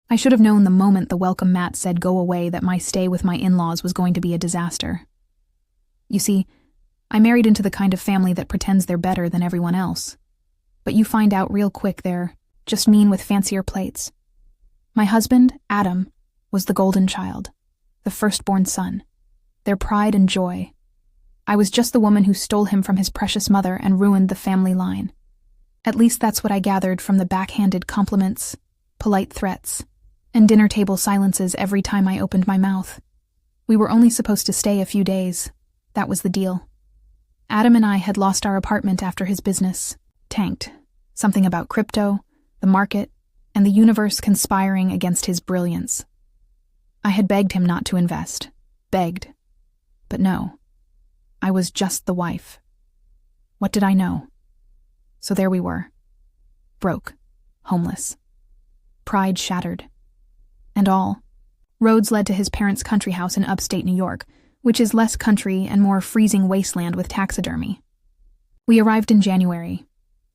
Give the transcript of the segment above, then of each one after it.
I should have known the moment the welcome mat said go away that my stay with my in-laws was going to be a disaster. You see, I married into the kind of family that pretends they're better than everyone else. But you find out real quick they're just mean with fancier plates. My husband, Adam, was the golden child, the firstborn son, their pride and joy. I was just the woman who stole him from his precious mother and ruined the family line. At least that's what I gathered from the backhanded compliments, polite threats, and dinner table silences every time I opened my mouth. We were only supposed to stay a few days. That was the deal. Adam and I had lost our apartment after his business tanked. Something about crypto, the market, and the universe conspiring against his brilliance. I had begged him not to invest. Begged. But no. I was just the wife. What did I know? So there we were. Broke. Homeless. Pride shattered. And all. Roads led to his parents' country house in upstate New York, which is less country and more freezing wasteland with taxidermy. We arrived in January.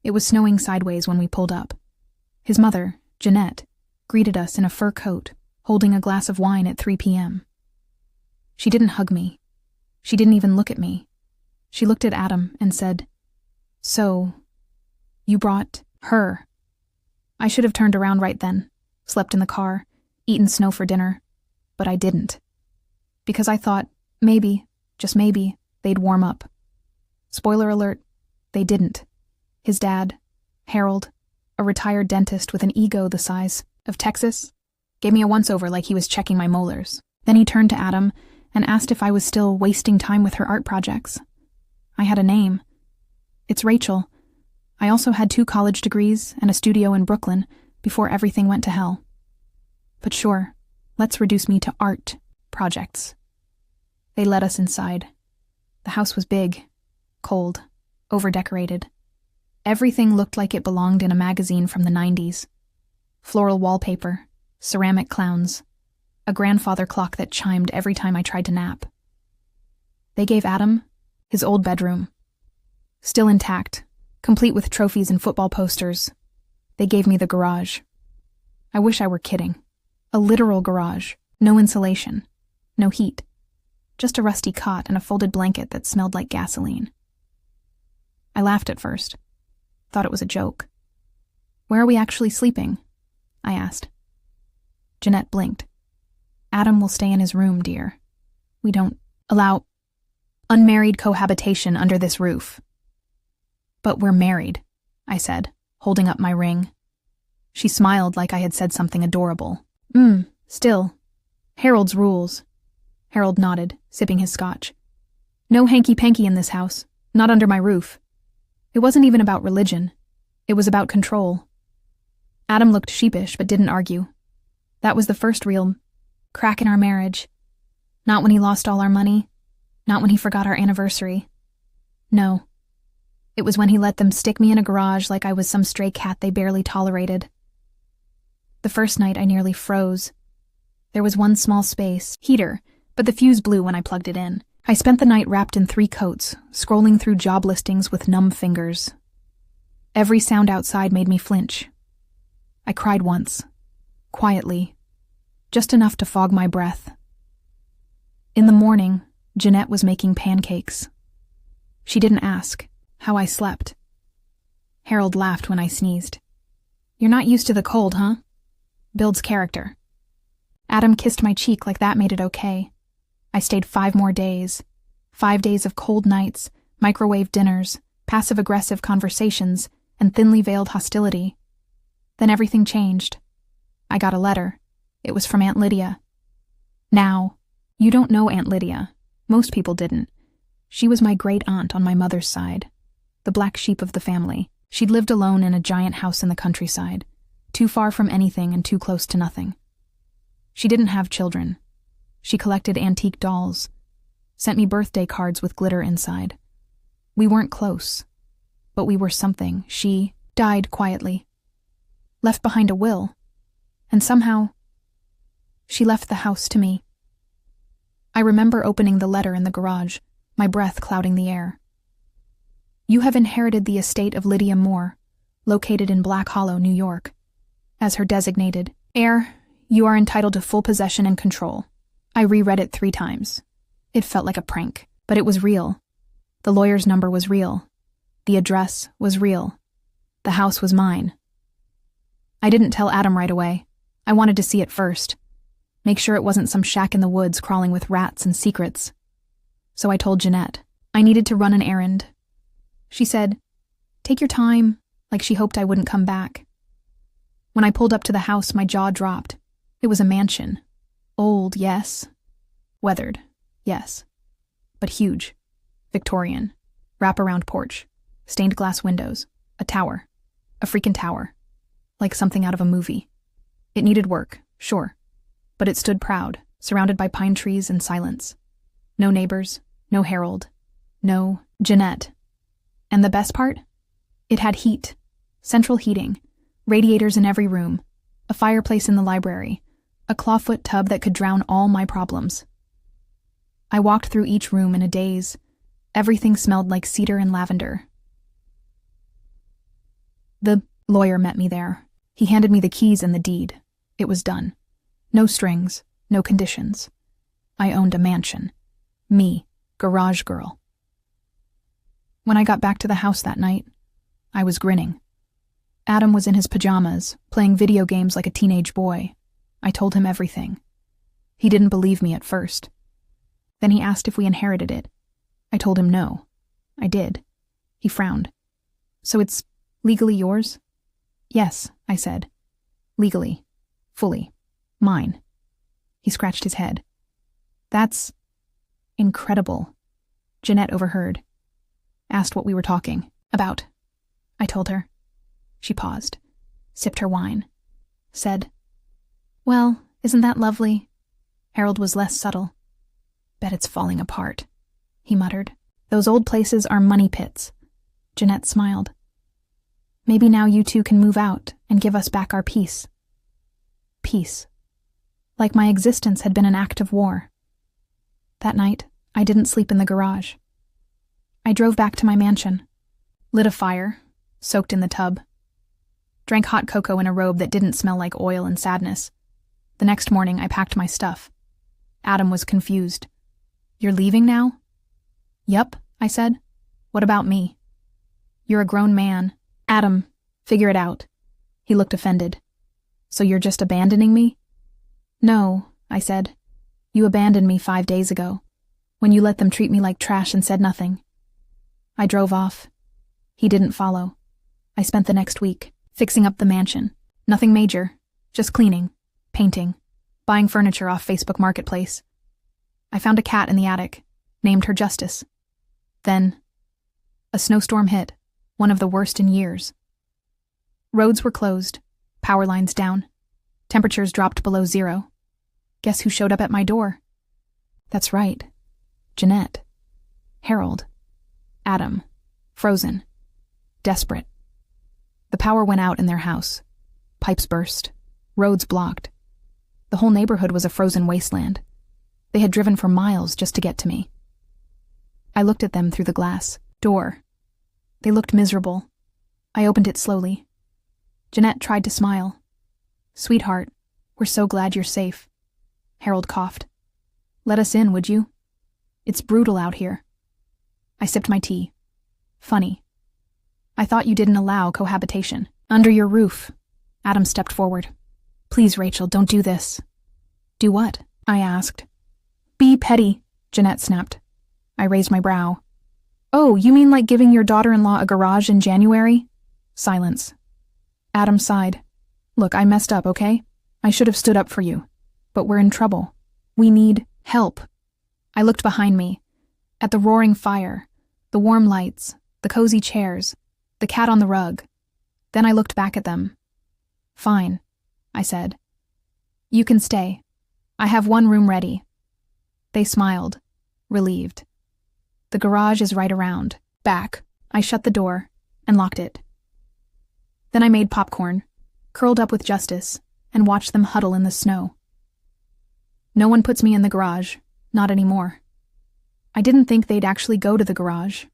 It was snowing sideways when we pulled up. His mother, Jeanette, greeted us in a fur coat, holding a glass of wine at 3 p.m. She didn't hug me. She didn't even look at me. She looked at Adam and said, "So, you brought her." I should have turned around right then, slept in the car, eaten snow for dinner, but I didn't. Because I thought, maybe, just maybe, they'd warm up. Spoiler alert, they didn't. His dad, Harold, a retired dentist with an ego the size of Texas, gave me a once-over like he was checking my molars. Then he turned to Adam and asked if I was still wasting time with her art projects. I had a name. It's Rachel. I also had 2 college degrees and a studio in Brooklyn before everything went to hell. But sure, let's reduce me to art projects. They let us inside. The house was big, cold, overdecorated. Everything looked like it belonged in a magazine from the 90s. Floral wallpaper, ceramic clowns, a grandfather clock that chimed every time I tried to nap. They gave Adam his old bedroom. Still intact, complete with trophies and football posters. They gave me the garage. I wish I were kidding. A literal garage. No insulation. No heat. Just a rusty cot and a folded blanket that smelled like gasoline. I laughed at first. Thought it was a joke. "Where are we actually sleeping?" I asked. Jeanette blinked. "Adam will stay in his room, dear. We don't allow unmarried cohabitation under this roof." "But we're married," I said, holding up my ring. She smiled like I had said something adorable. Still. Harold's rules." Harold nodded, sipping his scotch. "No hanky-panky in this house. Not under my roof." It wasn't even about religion. It was about control. Adam looked sheepish but didn't argue. That was the first real crack in our marriage. Not when he lost all our money. Not when he forgot our anniversary. No. It was when he let them stick me in a garage like I was some stray cat they barely tolerated. The first night I nearly froze. There was one small space, heater, but the fuse blew when I plugged it in. I spent the night wrapped in 3 coats, scrolling through job listings with numb fingers. Every sound outside made me flinch. I cried once. Quietly. Just enough to fog my breath. In the morning, Jeanette was making pancakes. She didn't ask how I slept. Harold laughed when I sneezed. "You're not used to the cold, huh? Builds character." Adam kissed my cheek like that made it okay. I stayed 5 more days. 5 days of cold nights, microwave dinners, passive-aggressive conversations, and thinly veiled hostility. Then everything changed. I got a letter. It was from Aunt Lydia. Now, you don't know Aunt Lydia. Most people didn't. She was my great-aunt on my mother's side, the black sheep of the family. She'd lived alone in a giant house in the countryside, too far from anything and too close to nothing. She didn't have children. She collected antique dolls, sent me birthday cards with glitter inside. We weren't close, but we were something. She died quietly, left behind a will, and somehow she left the house to me. I remember opening the letter in the garage, my breath clouding the air. "You have inherited the estate of Lydia Moore, located in Black Hollow, New York. As her designated heir, You are entitled to full possession and control. I reread it 3 times. It felt like a prank, but it was real. The lawyer's number was real. The address was real. The house was mine. I didn't tell Adam right away. I wanted to see it first. Make sure it wasn't some shack in the woods crawling with rats and secrets. So I told Jeanette. I needed to run an errand. She said, "Take your time," like she hoped I wouldn't come back. When I pulled up to the house, my jaw dropped. It was a mansion. Old, yes. Weathered, yes. But huge. Victorian. Wraparound porch. Stained glass windows. A tower. A freaking tower. Like something out of a movie. It needed work, sure. But it stood proud, surrounded by pine trees and silence. No neighbors, no Harold, no Jeanette. And the best part? It had heat. Central heating. Radiators in every room. A fireplace in the library. A clawfoot tub that could drown all my problems. I walked through each room in a daze. Everything smelled like cedar and lavender. The lawyer met me there. He handed me the keys and the deed. It was done. No strings, no conditions. I owned a mansion. Me, garage girl. When I got back to the house that night, I was grinning. Adam was in his pajamas, playing video games like a teenage boy. I told him everything. He didn't believe me at first. Then he asked if we inherited it. I told him no. I did. He frowned. "So it's legally yours?" "Yes," I said. "Legally. Fully. Mine." He scratched his head. "That's incredible." Jeanette overheard. Asked what we were talking about. I told her. She paused, sipped her wine, said, "Well, isn't that lovely?" Harold was less subtle. "Bet it's falling apart," he muttered. "Those old places are money pits." Jeanette smiled. "Maybe now you two can move out and give us back our peace." Peace. Like my existence had been an act of war. That night, I didn't sleep in the garage. I drove back to my mansion, lit a fire, soaked in the tub, drank hot cocoa in a robe that didn't smell like oil and sadness. The next morning, I packed my stuff. Adam was confused. "You're leaving now?" "Yup," I said. "What about me?" "You're a grown man. Adam, figure it out." He looked offended. "So you're just abandoning me?" "No," I said. "You abandoned me 5 days ago, when you let them treat me like trash and said nothing." I drove off. He didn't follow. I spent the next week fixing up the mansion. Nothing major, just cleaning, painting, buying furniture off Facebook Marketplace. I found a cat in the attic, named her Justice. Then, a snowstorm hit, one of the worst in years. Roads were closed, power lines down, temperatures dropped below 0. Guess who showed up at my door? That's right, Jeanette, Harold, Adam, frozen, desperate. The power went out in their house. Pipes burst, roads blocked. The whole neighborhood was a frozen wasteland. They had driven for miles just to get to me. I looked at them through the glass door. They looked miserable. I opened it slowly. Jeanette tried to smile. "Sweetheart, we're so glad you're safe." Harold coughed. "Let us in, would you? It's brutal out here." I sipped my tea. "Funny. I thought you didn't allow cohabitation. Under your roof." Adam stepped forward. "Please, Rachel, don't do this." "Do what?" I asked. "Be petty," Jeanette snapped. I raised my brow. "Oh, you mean like giving your daughter-in-law a garage in January?" Silence. Adam sighed. "Look, I messed up, okay? I should have stood up for you. But we're in trouble. We need help." I looked behind me, at the roaring fire, the warm lights, the cozy chairs, the cat on the rug. Then I looked back at them. "Fine," I said. "You can stay. I have one room ready." They smiled, relieved. "The garage is right around, back." I shut the door and locked it. Then I made popcorn, curled up with Justice, and watched them huddle in the snow. No one puts me in the garage, not anymore. I didn't think they'd actually go to the garage.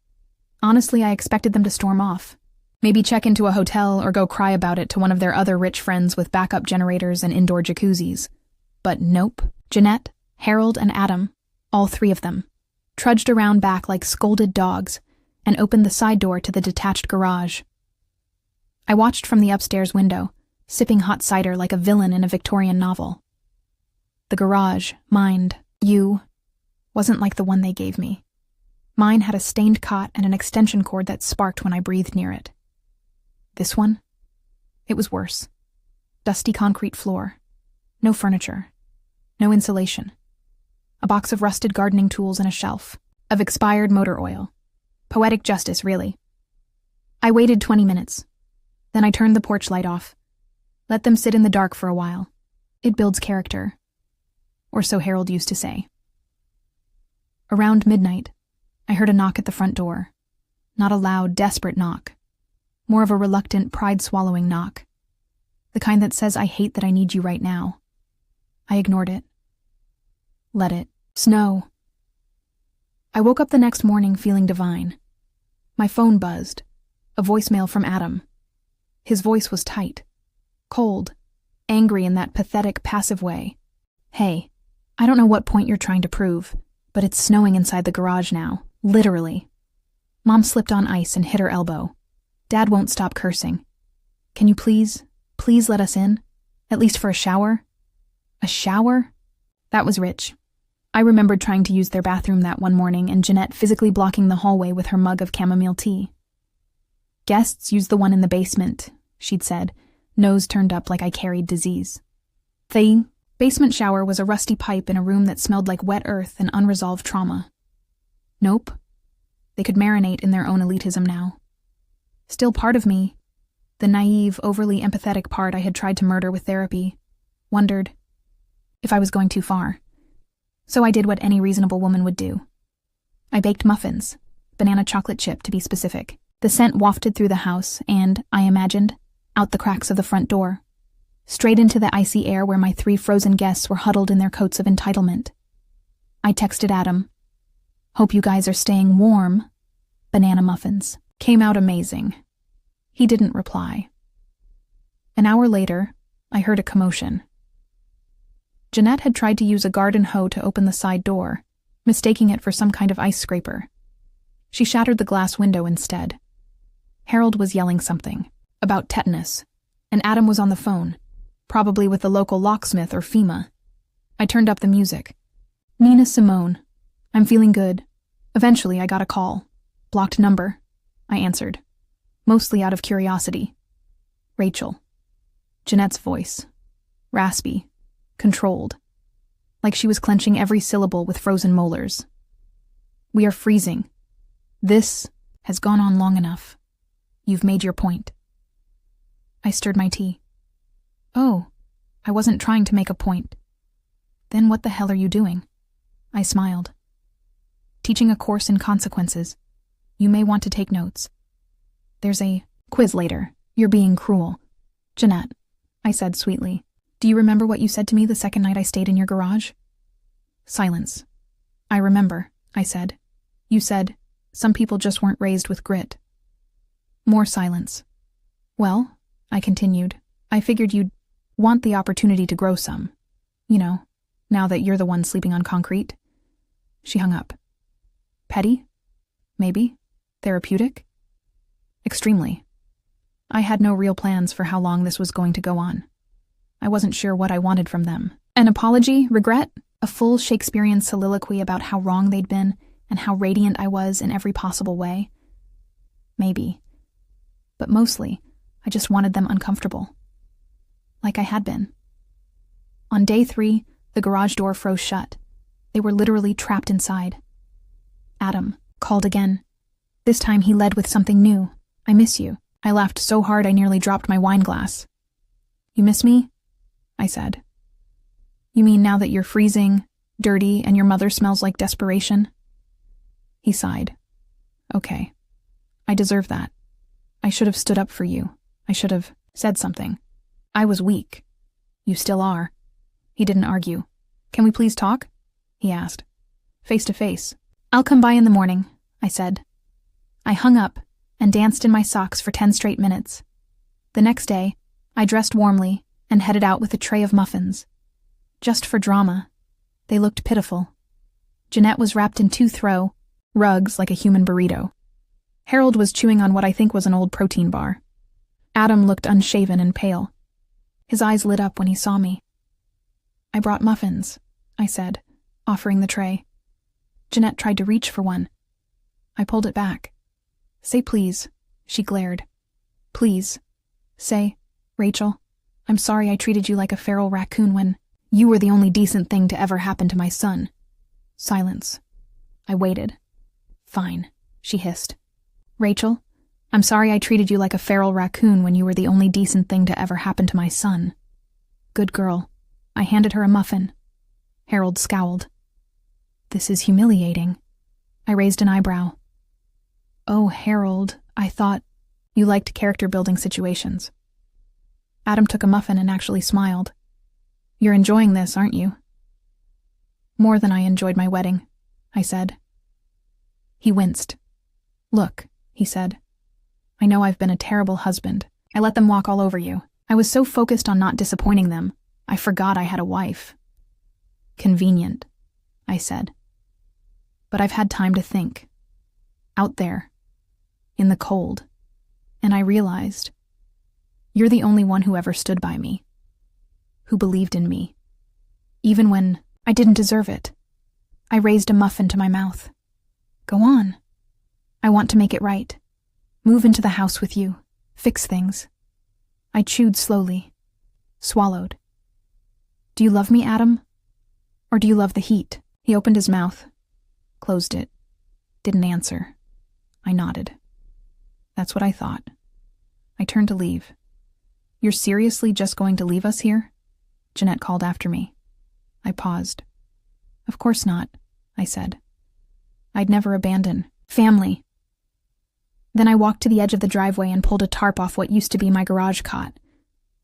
Honestly, I expected them to storm off. Maybe check into a hotel or go cry about it to one of their other rich friends with backup generators and indoor jacuzzis. But nope. Jeanette, Harold, and Adam, all three of them, trudged around back like scolded dogs and opened the side door to the detached garage. I watched from the upstairs window, sipping hot cider like a villain in a Victorian novel. The garage, wasn't like the one they gave me. Mine had a stained cot and an extension cord that sparked when I breathed near it. This one? It was worse. Dusty concrete floor. No furniture. No insulation. A box of rusted gardening tools and a shelf. Of expired motor oil. Poetic justice, really. I waited 20 minutes. Then I turned the porch light off. Let them sit in the dark for a while. It builds character. Or so Harold used to say. Around midnight, I heard a knock at the front door. Not a loud, desperate knock. More of a reluctant, pride-swallowing knock. The kind that says, I hate that I need you right now. I ignored it. Let it snow. I woke up the next morning feeling divine. My phone buzzed. A voicemail from Adam. His voice was tight. Cold. Angry in that pathetic, passive way. Hey, I don't know what point you're trying to prove, but it's snowing inside the garage now. Literally. Mom slipped on ice and hit her elbow. Dad won't stop cursing. Can you please let us in? At least for a shower? A shower? That was rich. I remembered trying to use their bathroom that one morning and Jeanette physically blocking the hallway with her mug of chamomile tea. Guests use the one in the basement, she'd said, nose turned up like I carried disease. The basement shower was a rusty pipe in a room that smelled like wet earth and unresolved trauma. Nope. They could marinate in their own elitism now. Still part of me, the naive, overly empathetic part I had tried to murder with therapy, wondered if I was going too far. So I did what any reasonable woman would do. I baked muffins, banana chocolate chip to be specific. The scent wafted through the house and, I imagined, out the cracks of the front door, straight into the icy air where my 3 frozen guests were huddled in their coats of entitlement. I texted Adam, "Hope you guys are staying warm. Banana muffins." Came out amazing. He didn't reply. An hour later, I heard a commotion. Jeanette had tried to use a garden hoe to open the side door, mistaking it for some kind of ice scraper. She shattered the glass window instead. Harold was yelling something, about tetanus, and Adam was on the phone, probably with the local locksmith or FEMA. I turned up the music. Nina Simone. I'm feeling good. Eventually I got a call. Blocked number. I answered, mostly out of curiosity. Rachel. Jeanette's voice. Raspy. Controlled. Like she was clenching every syllable with frozen molars. We are freezing. This has gone on long enough. You've made your point. I stirred my tea. Oh, I wasn't trying to make a point. Then what the hell are you doing? I smiled. Teaching a course in consequences. You may want to take notes. There's a quiz later. You're being cruel. Jeanette, I said sweetly. Do you remember what you said to me the second night I stayed in your garage? Silence. I remember, I said. You said, some people just weren't raised with grit. More silence. Well, I continued, I figured you'd want the opportunity to grow some. You know, now that you're the one sleeping on concrete. She hung up. Petty? Maybe? Therapeutic? Extremely. I had no real plans for how long this was going to go on. I wasn't sure what I wanted from them. An apology? Regret? A full Shakespearean soliloquy about how wrong they'd been and how radiant I was in every possible way? Maybe. But mostly, I just wanted them uncomfortable. Like I had been. On day 3, the garage door froze shut. They were literally trapped inside. Adam called again. This time he led with something new. I miss you. I laughed so hard I nearly dropped my wine glass. You miss me? I said. You mean now that you're freezing, dirty, and your mother smells like desperation? He sighed. Okay. I deserve that. I should have stood up for you. I should have said something. I was weak. You still are. He didn't argue. Can we please talk? He asked. Face to face. I'll come by in the morning, I said. I hung up, and danced in my socks for 10 straight minutes. The next day, I dressed warmly and headed out with a tray of muffins. Just for drama. They looked pitiful. Jeanette was wrapped in 2 throw rugs like a human burrito. Harold was chewing on what I think was an old protein bar. Adam looked unshaven and pale. His eyes lit up when he saw me. "I brought muffins," I said, offering the tray. Jeanette tried to reach for one. I pulled it back. "Say please," she glared. "Please. Say, Rachel, I'm sorry I treated you like a feral raccoon when you were the only decent thing to ever happen to my son." Silence. I waited. "Fine," she hissed. "Rachel, I'm sorry I treated you like a feral raccoon when you were the only decent thing to ever happen to my son." "Good girl." I handed her a muffin. Harold scowled. "This is humiliating." I raised an eyebrow. "Oh, Harold, I thought you liked character-building situations." Adam took a muffin and actually smiled. "You're enjoying this, aren't you?" "More than I enjoyed my wedding," I said. He winced. "Look," he said. "I know I've been a terrible husband. I let them walk all over you. I was so focused on not disappointing them, I forgot I had a wife." "Convenient," I said. "But I've had time to think. Out there, in the cold, and I realized you're the only one who ever stood by me, who believed in me, even when I didn't deserve it." I raised a muffin to my mouth. "Go on. I want to make it right. Move into the house with you. Fix things." I chewed slowly. Swallowed. "Do you love me, Adam? Or do you love the heat?" He opened his mouth. Closed it. Didn't answer. I nodded. "That's what I thought." I turned to leave. "You're seriously just going to leave us here?" Jeanette called after me. I paused. "Of course not," I said. I'd never abandon family. Then I walked to the edge of the driveway and pulled a tarp off what used to be my garage cot.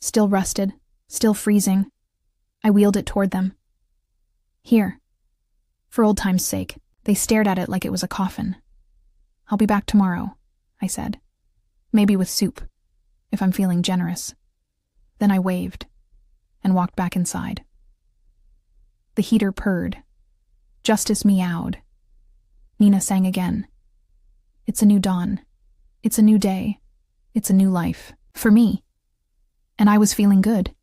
Still rusted, still freezing. I wheeled it toward them. "Here." For old time's sake, they stared at it like it was a coffin. "I'll be back tomorrow," I said. "Maybe with soup, if I'm feeling generous." Then I waved and walked back inside. The heater purred. Justice meowed. Nina sang again. "It's a new dawn. It's a new day. It's a new life. For me." And I was feeling good.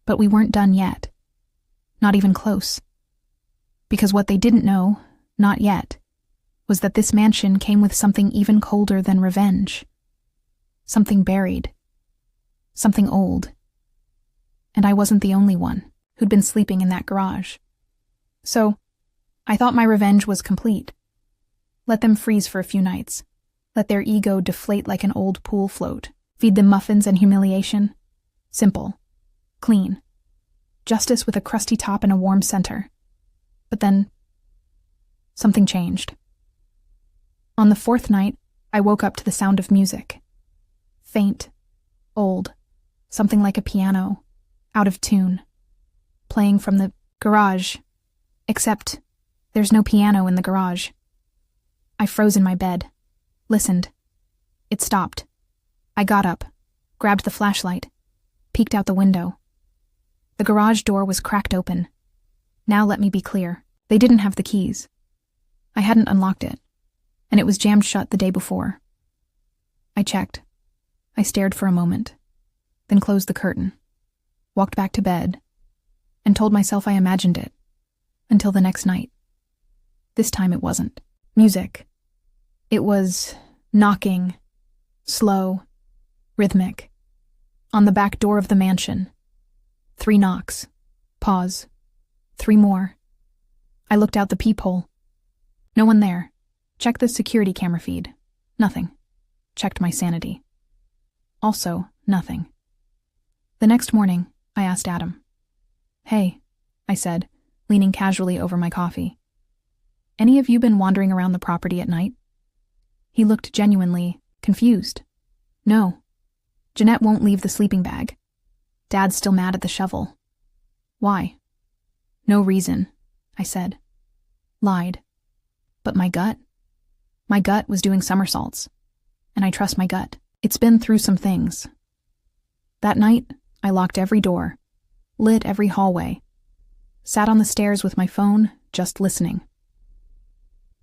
But we weren't done yet. Not even close. Because what they didn't know, not yet, was that this mansion came with something even colder than revenge. Something buried. Something old. And I wasn't the only one who'd been sleeping in that garage. So, I thought my revenge was complete. Let them freeze for a few nights. Let their ego deflate like an old pool float. Feed them muffins and humiliation. Simple. Clean. Justice with a crusty top and a warm center. But then, something changed. On the 4th night, I woke up to the sound of music. Faint. Old. Something like a piano. Out of tune. Playing from the garage. Except, there's no piano in the garage. I froze in my bed. Listened. It stopped. I got up. Grabbed the flashlight. Peeked out the window. The garage door was cracked open. Now let me be clear. They didn't have the keys. I hadn't unlocked it, and it was jammed shut the day before. I checked. I stared for a moment, then closed the curtain, walked back to bed, and told myself I imagined it, until the next night. This time it wasn't music. It was knocking, slow, rhythmic, on the back door of the mansion. 3 knocks. Pause. 3 more. I looked out the peephole. No one there. Checked the security camera feed. Nothing. Checked my sanity. Also, nothing. The next morning, I asked Adam. "Hey," I said, leaning casually over my coffee. "Any of you been wandering around the property at night?" He looked genuinely confused. "No. Jeanette won't leave the sleeping bag. Dad's still mad at the shovel." "Why?" "No reason," I said. Lied. But my gut was doing somersaults. and I trust my gut. It's been through some things. That night, I locked every door, lit every hallway, sat on the stairs with my phone, just listening.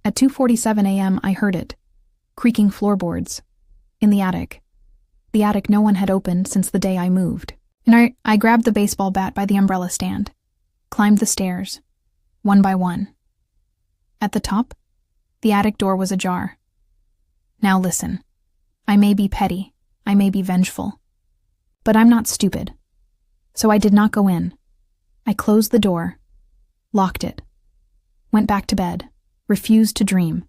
At 2:47 a.m., I heard it, creaking floorboards, in the attic. The attic no one had opened since the day I moved. And I grabbed the baseball bat by the umbrella stand, climbed the stairs, one by one. At the top, the attic door was ajar. Now listen, I may be petty, I may be vengeful, but I'm not stupid. So I did not go in. I closed the door, locked it, went back to bed, refused to dream.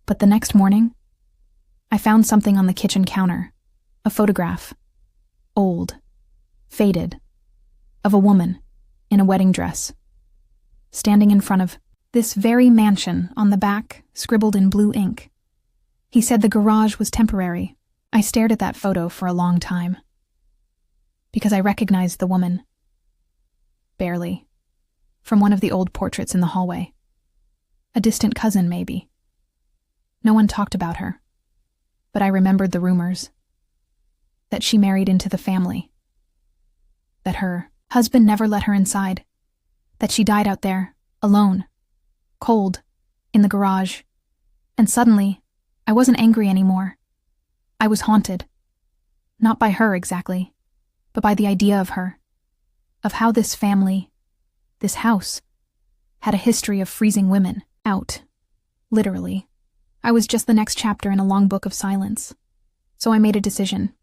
But the next morning, I found something on the kitchen counter, a photograph, old, faded, of a woman in a wedding dress, standing in front of this very mansion. On the back, scribbled in blue ink. He said the garage was temporary. I stared at that photo for a long time, because I recognized the woman. Barely. From one of the old portraits in the hallway. A distant cousin, maybe. No one talked about her, but I remembered the rumors. That she married into the family. That her husband never let her inside. That she died out there, alone, cold, in the garage. And suddenly, I wasn't angry anymore. I was haunted. Not by her exactly, but by the idea of her. Of how this family, this house, had a history of freezing women out. Literally. I was just the next chapter in a long book of silence. So I made a decision.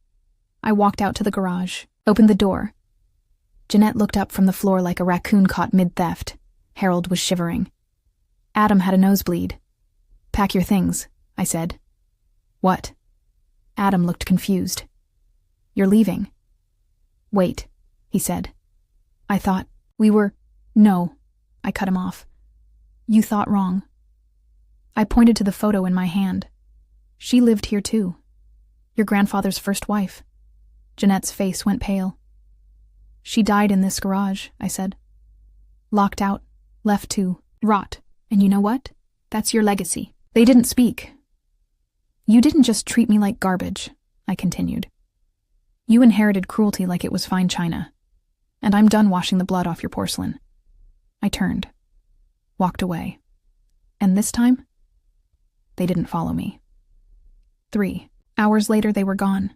I walked out to the garage, opened the door. Jeanette looked up from the floor like a raccoon caught mid-theft. Harold was shivering. Adam had a nosebleed. "Pack your things," I said. "What?" Adam looked confused. "You're leaving." "Wait," he said. "I thought we were—" "No," I cut him off. "You thought wrong." I pointed to the photo in my hand. "She lived here too. Your grandfather's first wife." Jeanette's face went pale. "She died in this garage," I said. "Locked out, left to rot. And you know what? That's your legacy." They didn't speak. "You didn't just treat me like garbage," I continued. "You inherited cruelty like it was fine china. And I'm done washing the blood off your porcelain." I turned, walked away. And this time, they didn't follow me. 3 hours later, they were gone.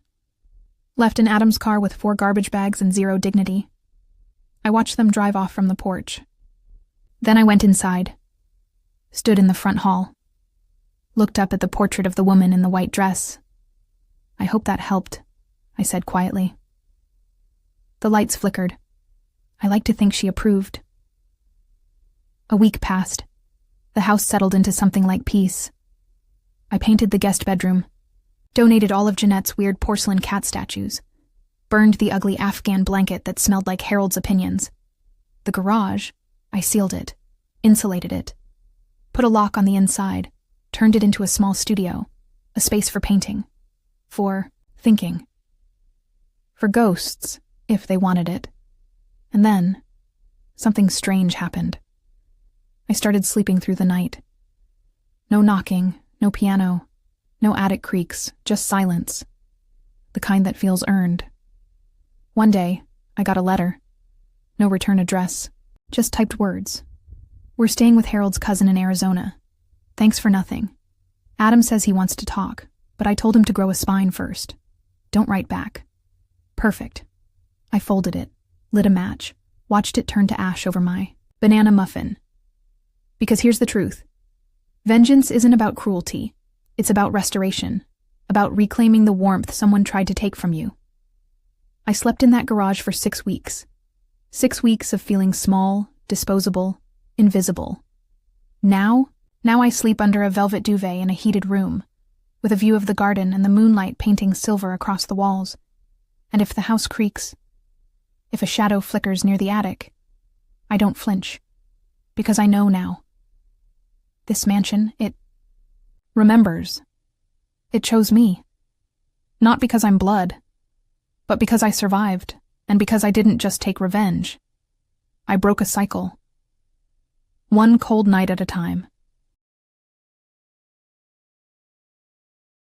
Left in Adam's car with 4 garbage bags and 0 dignity. I watched them drive off from the porch. Then I went inside, stood in the front hall, looked up at the portrait of the woman in the white dress. "I hope that helped," I said quietly. The lights flickered. I like to think she approved. A week passed. The house settled into something like peace. I painted the guest bedroom, donated all of Jeanette's weird porcelain cat statues, burned the ugly Afghan blanket that smelled like Harold's opinions. The garage, I sealed it, insulated it, put a lock on the inside, turned it into a small studio, a space for painting, for thinking, for ghosts, if they wanted it. And then, something strange happened. I started sleeping through the night. No knocking, no piano, no attic creaks, just silence. The kind that feels earned. One day, I got a letter. No return address, just typed words. "We're staying with Harold's cousin in Arizona. Thanks for nothing. Adam says he wants to talk, but I told him to grow a spine first. Don't write back." Perfect. I folded it, lit a match, watched it turn to ash over my banana muffin. Because here's the truth. Vengeance isn't about cruelty. It's about restoration, about reclaiming the warmth someone tried to take from you. I slept in that garage for 6 weeks. 6 weeks of feeling small, disposable, invisible. Now I sleep under a velvet duvet in a heated room, with a view of the garden and the moonlight painting silver across the walls. And if the house creaks, if a shadow flickers near the attic, I don't flinch, because I know now. This mansion, it remembers. It chose me. Not because I'm blood, but because I survived, and because I didn't just take revenge. I broke a cycle. One cold night at a time.